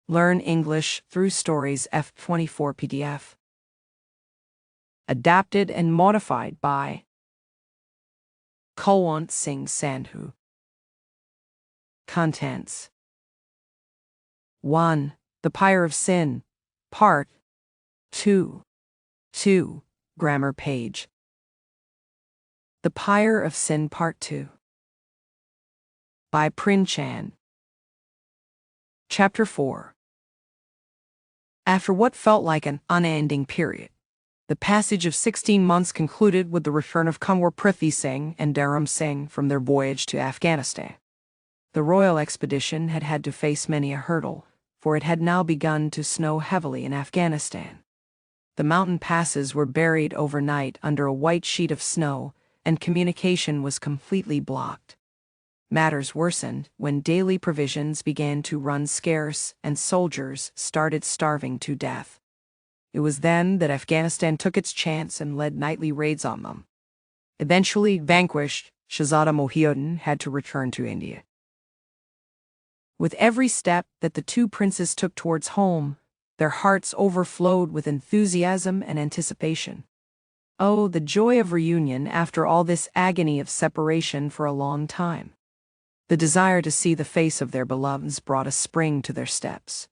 Learn English through Stories F24 PDF. Adapted and modified by Kulwant Singh Sandhu. Contents 1. The Pyre of Sin, Part 2. Grammar page. The Pyre of Sin, Part 2. By Premchand. Chapter 4. After what felt like an unending period, the passage of 16 months concluded with the return of Kanwar Prithvi Singh and Dharam Singh from their voyage to Afghanistan. The royal expedition had had to face many a hurdle, for it had now begun to snow heavily in Afghanistan. The mountain passes were buried overnight under a white sheet of snow, and communication was completely blocked. Matters worsened when daily provisions began to run scarce and soldiers started starving to death. It was then that Afghanistan took its chance and led nightly raids on them. Eventually vanquished, Shahzada Mohiuddin had to return to India. With every step that the two princes took towards home, their hearts overflowed with enthusiasm and anticipation. Oh, the joy of reunion after all this agony of separation for a long time. The desire to see the face of their beloveds brought a spring to their steps.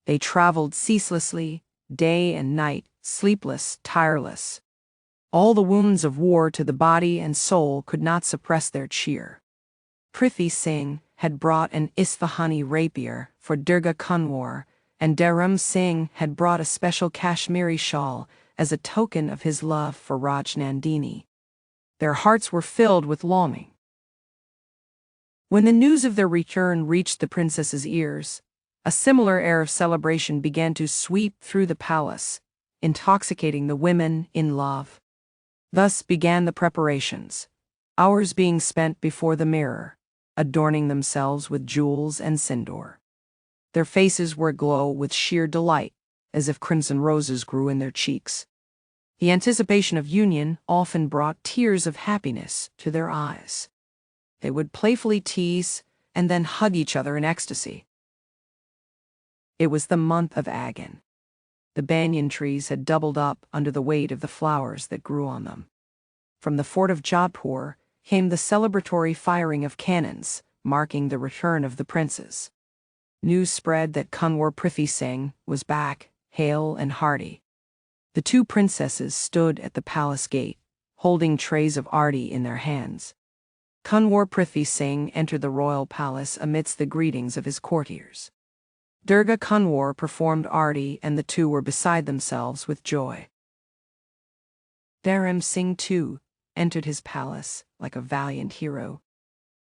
They traveled ceaselessly, day and night, sleepless, tireless. All the wounds of war to the body and soul could not suppress their cheer. Prithvi Singh had brought an Isfahani rapier for Durga Kanwar, and Dharam Singh had brought a special Kashmiri shawl as a token of his love for Raj Nandini. Their hearts were filled with longing. When the news of their return reached the princess's ears, a similar air of celebration began to sweep through the palace, intoxicating the women in love. Thus began the preparations, hours being spent before the mirror, adorning themselves with jewels and sindoor. Their faces were aglow with sheer delight, as if crimson roses grew in their cheeks. The anticipation of union often brought tears of happiness to their eyes. They would playfully tease and then hug each other in ecstasy. It was the month of Agan. The banyan trees had doubled up under the weight of the flowers that grew on them. From the fort of Jodhpur came the celebratory firing of cannons, marking the return of the princes. News spread that Kanwar Prithvi Singh was back, hale and hearty. The two princesses stood at the palace gate, holding trays of arti in their hands. Kanwar Prithvi Singh entered the royal palace amidst the greetings of his courtiers. Durga Kanwar performed arti and the two were beside themselves with joy. Dharam Singh, too, entered his palace like a valiant hero.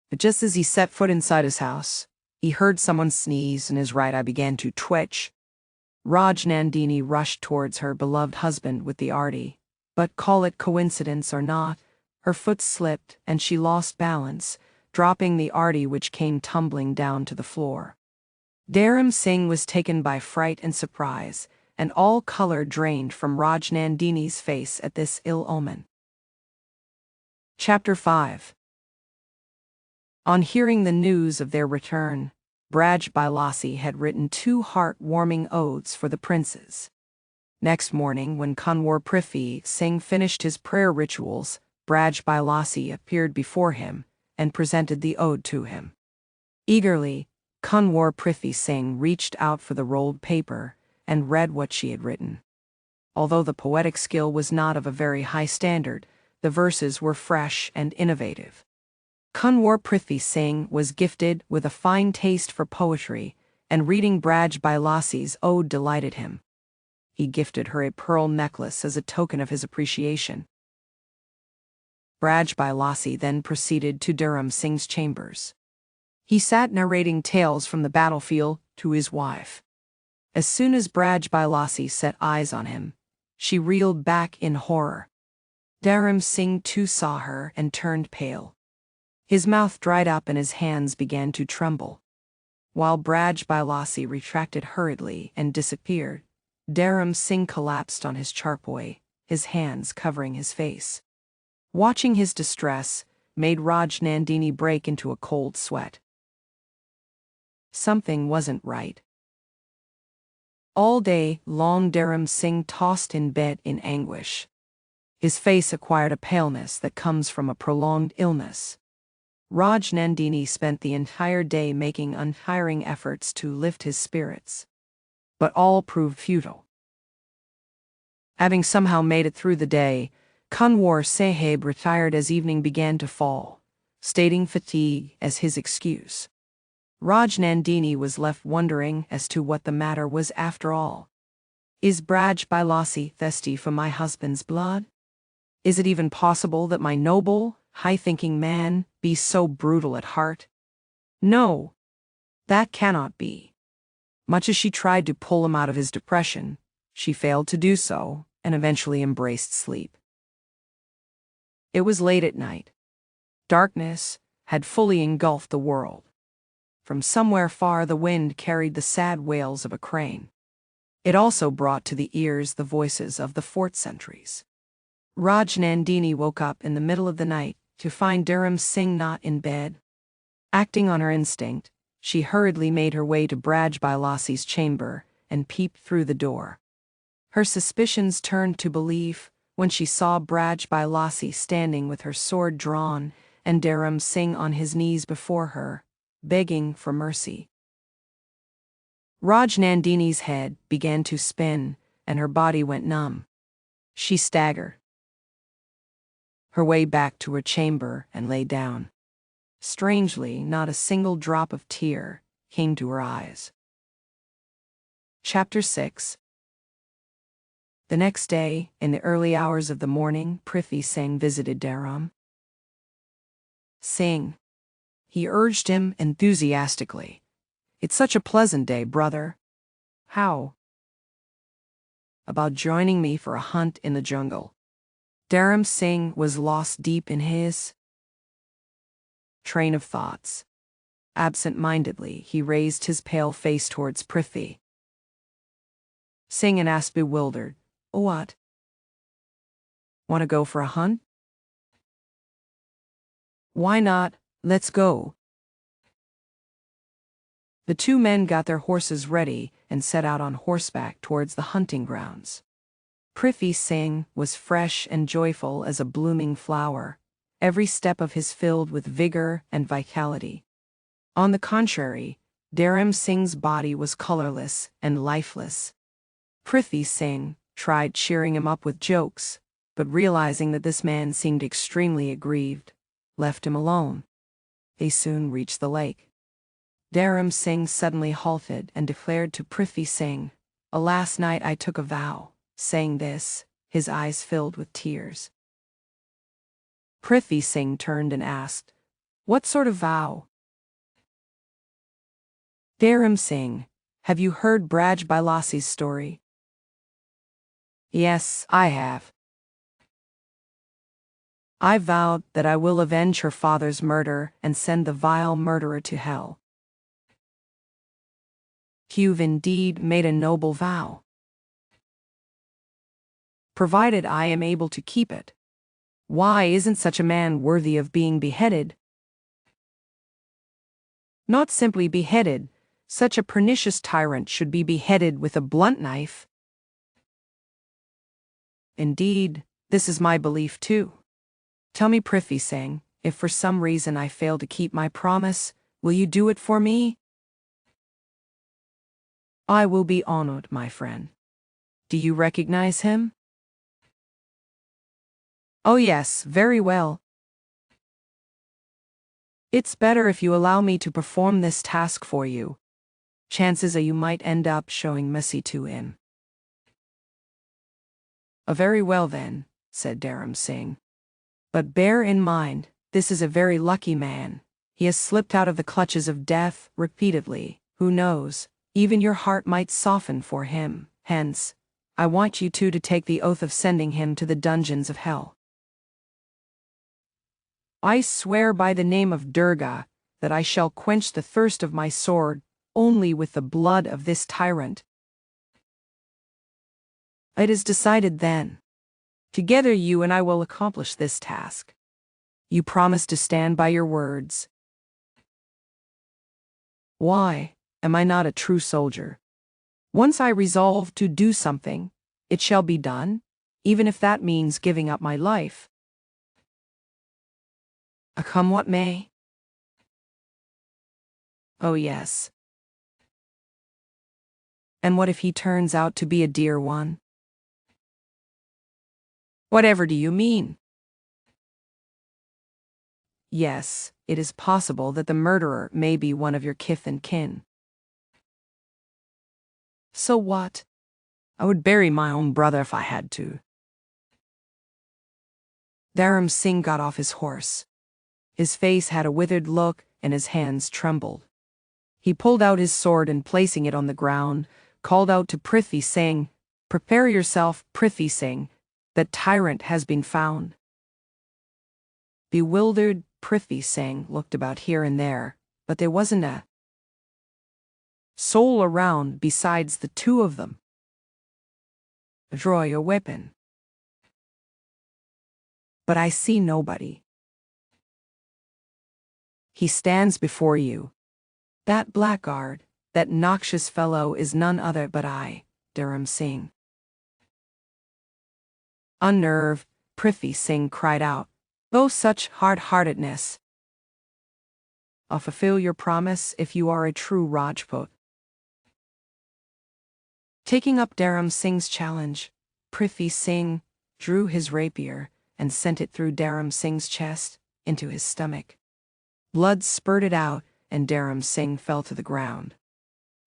But just as he set foot inside his house, he heard someone sneeze and his right eye began to twitch. Raj Nandini rushed towards her beloved husband with the arti, but call it coincidence or not, her foot slipped and she lost balance, dropping the arti which came tumbling down to the floor. Dharam Singh was taken by fright and surprise, and all color drained from Raj Nandini's face at this ill omen. Chapter 5. On hearing the news of their return, Braj Bailasi had written 2 heart-warming odes for the princes. Next morning, when Kanwar Prithvi Singh finished his prayer rituals, Braj Bailasi appeared before him and presented the ode to him. Eagerly, Kanwar Prithvi Singh reached out for the rolled paper and read what she had written. Although the poetic skill was not of a very high standard, the verses were fresh and innovative. Kanwar Prithvi Singh was gifted with a fine taste for poetry, and reading Braj Bailasi's ode delighted him. He gifted her a pearl necklace as a token of his appreciation. Braj Bailasi then proceeded to Dharam Singh's chambers. He sat narrating tales from the battlefield to his wife. As soon as Braj Bailasi set eyes on him, she reeled back in horror. Dharam Singh too saw her and turned pale. His mouth dried up and his hands began to tremble. While Braj Bailasi retracted hurriedly and disappeared, Dharam Singh collapsed on his charpoy, his hands covering his face. Watching his distress made Raj Nandini break into a cold sweat. Something wasn't right. All day long Dharam Singh tossed in bed in anguish. His face acquired a paleness that comes from a prolonged illness. Raj Nandini spent the entire day making untiring efforts to lift his spirits. But all proved futile. Having somehow made it through the day, Kanwar Sahib retired as evening began to fall, stating fatigue as his excuse. Raj Nandini was left wondering as to what the matter was after all. Is Braj Bailasi thirsty for my husband's blood? Is it even possible that my noble, high-thinking man be so brutal at heart? No, that cannot be. Much as she tried to pull him out of his depression, she failed to do so and eventually embraced sleep. It was late at night. Darkness had fully engulfed the world. From somewhere far the wind carried the sad wails of a crane. It also brought to the ears the voices of the fort sentries. Raj Nandini woke up in the middle of the night to find Dharam Singh not in bed. Acting on her instinct, she hurriedly made her way to Braj Bailasi's chamber and peeped through the door. Her suspicions turned to belief when she saw Braj Bailasi standing with her sword drawn and Dharam Singh on his knees before her, begging for mercy. Raj Nandini's head began to spin and her body went numb. She staggered her way back to her chamber and lay down. Strangely, not a single drop of tear came to her eyes. Chapter 6. The next day, in the early hours of the morning, Prithvi Singh visited Dharam Singh. He urged him enthusiastically. It's such a pleasant day, brother. How about joining me for a hunt in the jungle? Dharam Singh was lost deep in his train of thoughts. Absent-mindedly, he raised his pale face towards Prithvi Singh and asked bewildered, What? Want to go for a hunt? Why not? Let's go. The two men got their horses ready and set out on horseback towards the hunting grounds. Prithvi Singh was fresh and joyful as a blooming flower, every step of his filled with vigor and vitality. On the contrary, Dharam Singh's body was colorless and lifeless. Prithvi Singh tried cheering him up with jokes, but realizing that this man seemed extremely aggrieved, left him alone. They soon reached the lake. Dharam Singh suddenly halted and declared to Prithvi Singh, Last night I took a vow. Saying this, his eyes filled with tears. Prithvi Singh turned and asked, What sort of vow? Dharam Singh, have you heard Braj Bailasi's story? Yes, I have. I vowed that I will avenge her father's murder and send the vile murderer to hell. You've indeed made a noble vow. Provided I am able to keep it. Why isn't such a man worthy of being beheaded? Not simply beheaded, such a pernicious tyrant should be beheaded with a blunt knife. Indeed, this is my belief too. Tell me, Prithvi Singh, if for some reason I fail to keep my promise, will you do it for me? I will be honored, my friend. Do you recognize him? Oh yes, very well. It's better if you allow me to perform this task for you. Chances are you might end up showing mercy to him. Very well then, said Dharam Singh. But bear in mind, this is a very lucky man. He has slipped out of the clutches of death repeatedly. Who knows, even your heart might soften for him. Hence, I want you two to take the oath of sending him to the dungeons of hell. I swear by the name of Durga that I shall quench the thirst of my sword only with the blood of this tyrant. It is decided then. Together you and I will accomplish this task. You promise to stand by your words. Why, am I not a true soldier? Once I resolve to do something, it shall be done, even if that means giving up my life. Come what may. Oh yes. And what if he turns out to be a dear one? Whatever do you mean? Yes, it is possible that the murderer may be one of your kith and kin. So what? I would bury my own brother if I had to. Dharam Singh got off his horse. His face had a withered look and his hands trembled. He pulled out his sword and placing it on the ground, called out to Prithvi Singh, "Prepare yourself, Prithvi Singh, that tyrant has been found." Bewildered, Prithvi Singh looked about here and there, but there wasn't a soul around besides the two of them. "Draw your weapon." "But I see nobody." "He stands before you. That blackguard, that noxious fellow is none other but I, Dharam Singh." Unnerved, Prithvi Singh cried out, "Oh, such hard-heartedness! I'll fulfill your promise if you are a true Rajput." Taking up Dharam Singh's challenge, Prithvi Singh drew his rapier and sent it through Dharam Singh's chest into his stomach. Blood spurted out and Dharam Singh fell to the ground.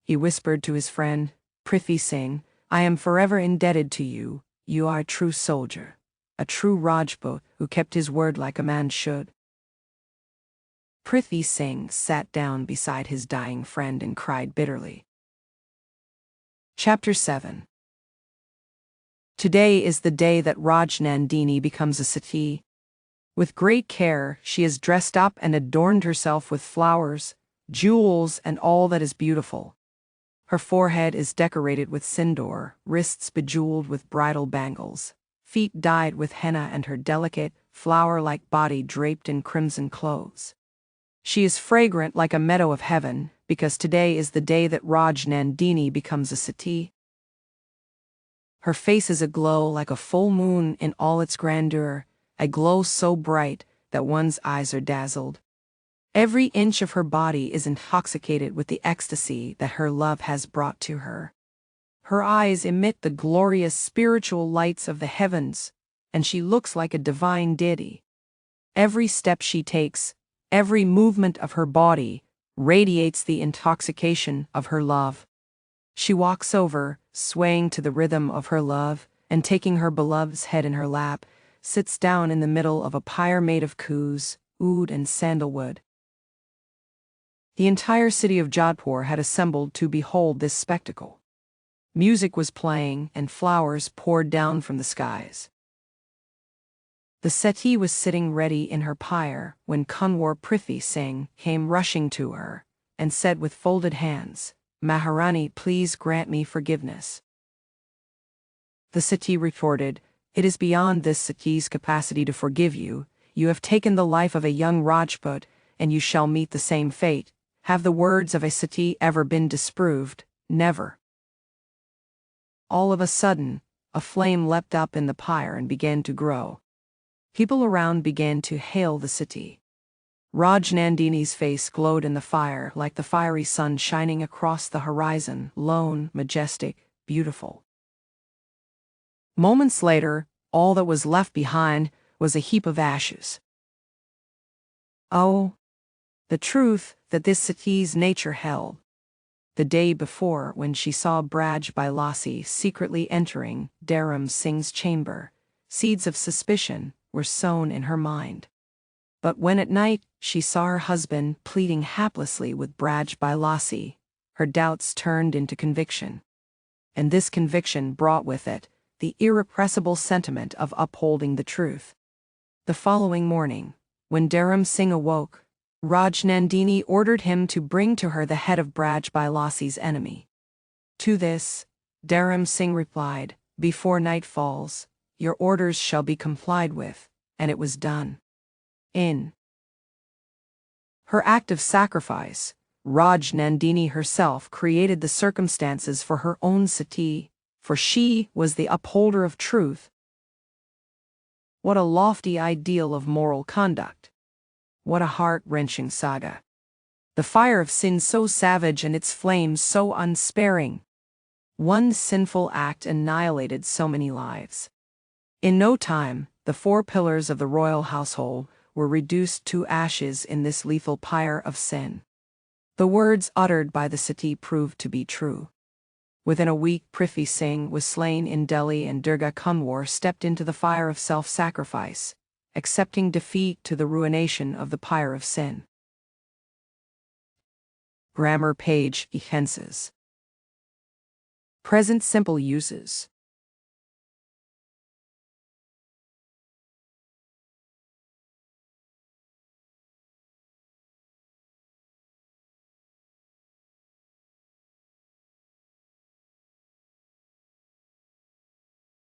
He whispered to his friend, "Prithvi Singh, I am forever indebted to you. You are a true soldier, a true Rajput who kept his word like a man should." Prithvi Singh sat down beside his dying friend and cried bitterly. Chapter 7. Today is the day that Rajnandini becomes a sati. With great care, she has dressed up and adorned herself with flowers, jewels, and all that is beautiful. Her forehead is decorated with sindoor, wrists bejeweled with bridal bangles, feet dyed with henna, and her delicate, flower-like body draped in crimson clothes. She is fragrant like a meadow of heaven, because today is the day that Rajnandini becomes a sati. Her face is aglow like a full moon in all its grandeur, a glow so bright that one's eyes are dazzled. Every inch of her body is intoxicated with the ecstasy that her love has brought to her. Her eyes emit the glorious spiritual lights of the heavens, and she looks like a divine deity. Every step she takes, every movement of her body, radiates the intoxication of her love. She walks over, swaying to the rhythm of her love, and taking her beloved's head in her lap, sits down in the middle of a pyre made of koos, oud, and sandalwood. The entire city of Jodhpur had assembled to behold this spectacle. Music was playing, and flowers poured down from the skies. The settee was sitting ready in her pyre when Kunwar Prithvi Singh came rushing to her and said with folded hands, "Maharani, please grant me forgiveness." The settee retorted, "It is beyond this settee's capacity to forgive you. You have taken the life of a young Rajput, and you shall meet the same fate. Have the words of a settee ever been disproved? Never." All of a sudden, a flame leapt up in the pyre and began to grow. People around began to hail the settee. Rajnandini's face glowed in the fire like the fiery sun shining across the horizon, lone, majestic, beautiful. Moments later, all that was left behind was a heap of ashes. Oh, the truth that this settee's nature held. The day before, when she saw Braj Bailasi secretly entering Dharam Singh's chamber, seeds of suspicion were sown in her mind. But when at night she saw her husband pleading haplessly with Braj Bailasi, her doubts turned into conviction. And this conviction brought with it the irrepressible sentiment of upholding the truth. The following morning, when Dharam Singh awoke, Rajnandini ordered him to bring to her the head of Braj Bailasi's enemy. To this, Dharam Singh replied, "Before night falls, your orders shall be complied with," and it was done. In her act of sacrifice, Raj Nandini herself created the circumstances for her own sati, for she was the upholder of truth. What a lofty ideal of moral conduct! What a heart-wrenching saga! The fire of sin so savage and its flames so unsparing. One sinful act annihilated so many lives. In no time, the four pillars of the royal household were reduced to ashes in this lethal pyre of sin. The words uttered by the sati proved to be true. Within a week, Prithvi Singh was slain in Delhi and Durga Kunwar stepped into the fire of self-sacrifice, accepting defeat to the ruination of the pyre of sin. Grammar page Offenses. Present simple uses.